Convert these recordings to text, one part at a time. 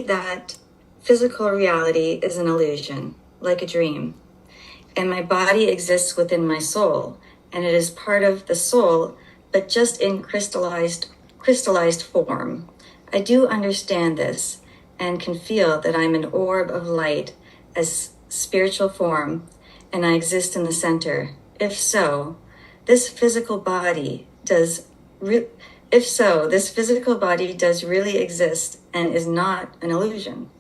that physical reality is an illusion, like a dream, and my body exists within my soul, and it is part of the soul, but just in crystallized form. I do understand this and can feel that I'm an orb of light as spiritual form, and I exist in the center. If so, this physical body does really exist and is not an illusion.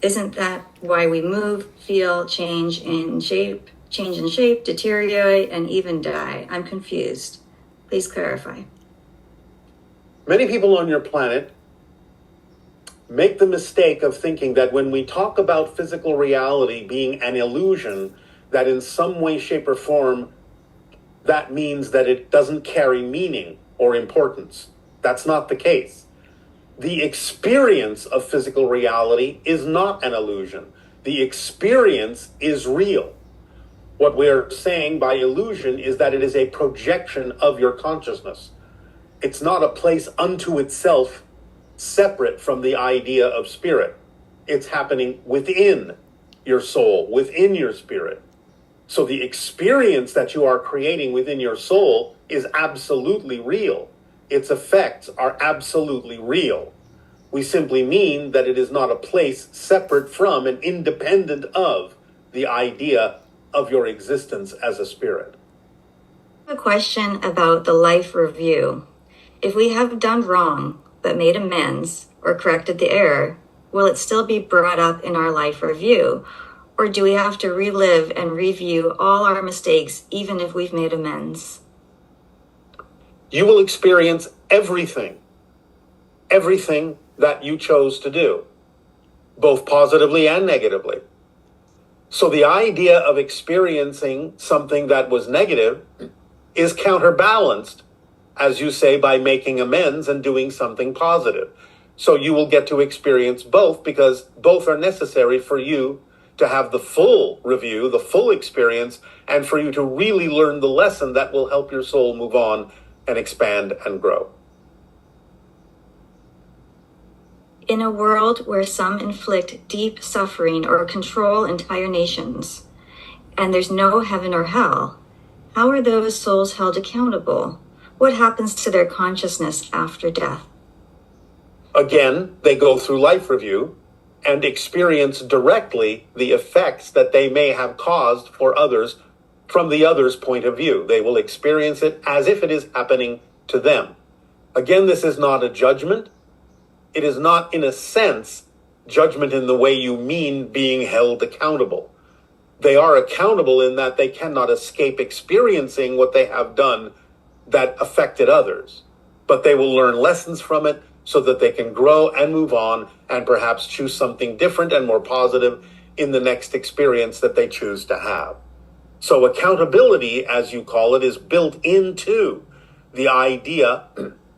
Isn't that why we move, feel, change in shape, deteriorate, and even die? I'm confused. Please clarify. Many people on your planet make the mistake of thinking that when we talk about physical reality being an illusion, that in some way, shape, or form, that means that it doesn't carry meaning or importance. That's not the case. The experience of physical reality is not an illusion. The experience is real. What we're saying by illusion is that it is a projection of your consciousness. It's not a place unto itself, separate from the idea of spirit. It's happening within your soul, within your spirit. So the experience that you are creating within your soul is absolutely real. Its effects are absolutely real. We simply mean that it is not a place separate from and independent of the idea of your existence as a spirit. I have a question about the life review. If we have done wrong but made amends or corrected the error, will it still be brought up in our life review? Or do we have to relive and review all our mistakes even if we've made amends? You will experience everything that you chose to do, both positively and negatively. So the idea of experiencing something that was negative is counterbalanced, as you say, by making amends and doing something positive. So you will get to experience both, because both are necessary for you to have the full review, the full experience, and for you to really learn the lesson that will help your soul move on and expand and grow. In a world where some inflict deep suffering or control entire nations, and there's no heaven or hell, how are those souls held accountable? What happens to their consciousness after death? Again, they go through life review and experience directly the effects that they may have caused for others from the other's point of view. They will experience it as if it is happening to them. Again, this is not a judgment. It is not, in a sense, judgment in the way you mean being held accountable. They are accountable in that they cannot escape experiencing what they have done that affected others. But they will learn lessons from it so that they can grow and move on and perhaps choose something different and more positive in the next experience that they choose to have. So accountability, as you call it, is built into the idea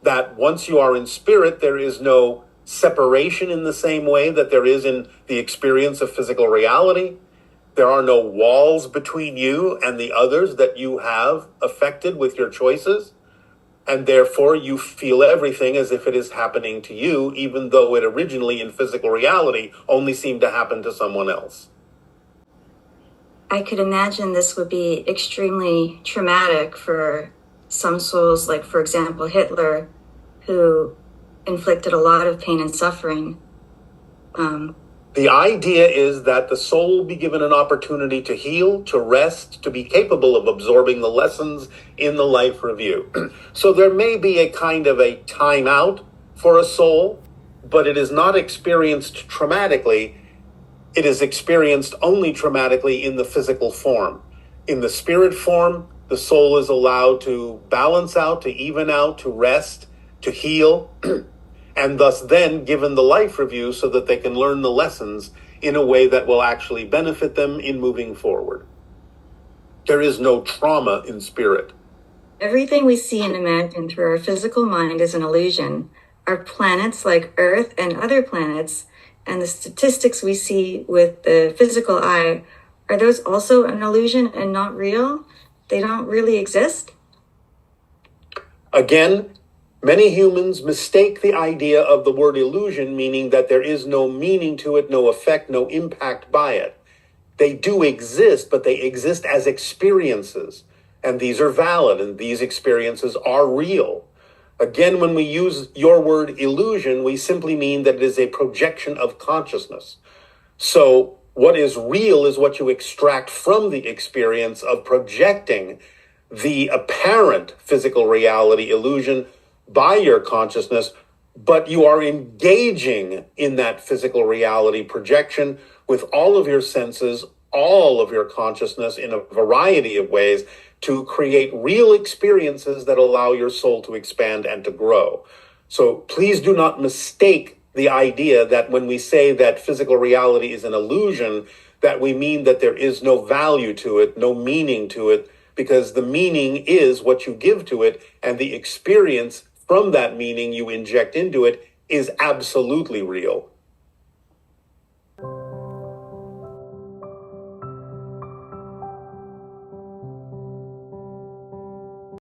that once you are in spirit, there is no separation in the same way that there is in the experience of physical reality. There are no walls between you and the others that you have affected with your choices. And therefore, you feel everything as if it is happening to you, even though it originally in physical reality only seemed to happen to someone else. I could imagine this would be extremely traumatic for some souls, like, for example, Hitler, who inflicted a lot of pain and suffering. The idea is that the soul be given an opportunity to heal, to rest, to be capable of absorbing the lessons in the life review. So there may be a kind of a timeout for a soul, but it is not experienced traumatically. It is experienced only traumatically in the physical form. In the spirit form, the soul is allowed to balance out, to even out, to rest, to heal, and thus then given the life review so that they can learn the lessons in a way that will actually benefit them in moving forward. There is no trauma in spirit. Everything we see and imagine through our physical mind is an illusion. Our planets, like Earth and other planets, and the statistics we see with the physical eye, are those also an illusion and not real? They don't really exist? Again, Many humans mistake the idea of the word illusion, meaning that there is no meaning to it, no effect, no impact by it. They do exist, but they exist as experiences. And these are valid, and these experiences are real. Again, when we use your word illusion, we simply mean that it is a projection of consciousness. So what is real is what you extract from the experience of projecting the apparent physical reality illusion by your consciousness, but you are engaging in that physical reality projection with all of your senses, all of your consciousness in a variety of ways to create real experiences that allow your soul to expand and to grow. So please do not mistake the idea that when we say that physical reality is an illusion, that we mean that there is no value to it, no meaning to it, because the meaning is what you give to it, and the experience from that meaning you inject into it is absolutely real.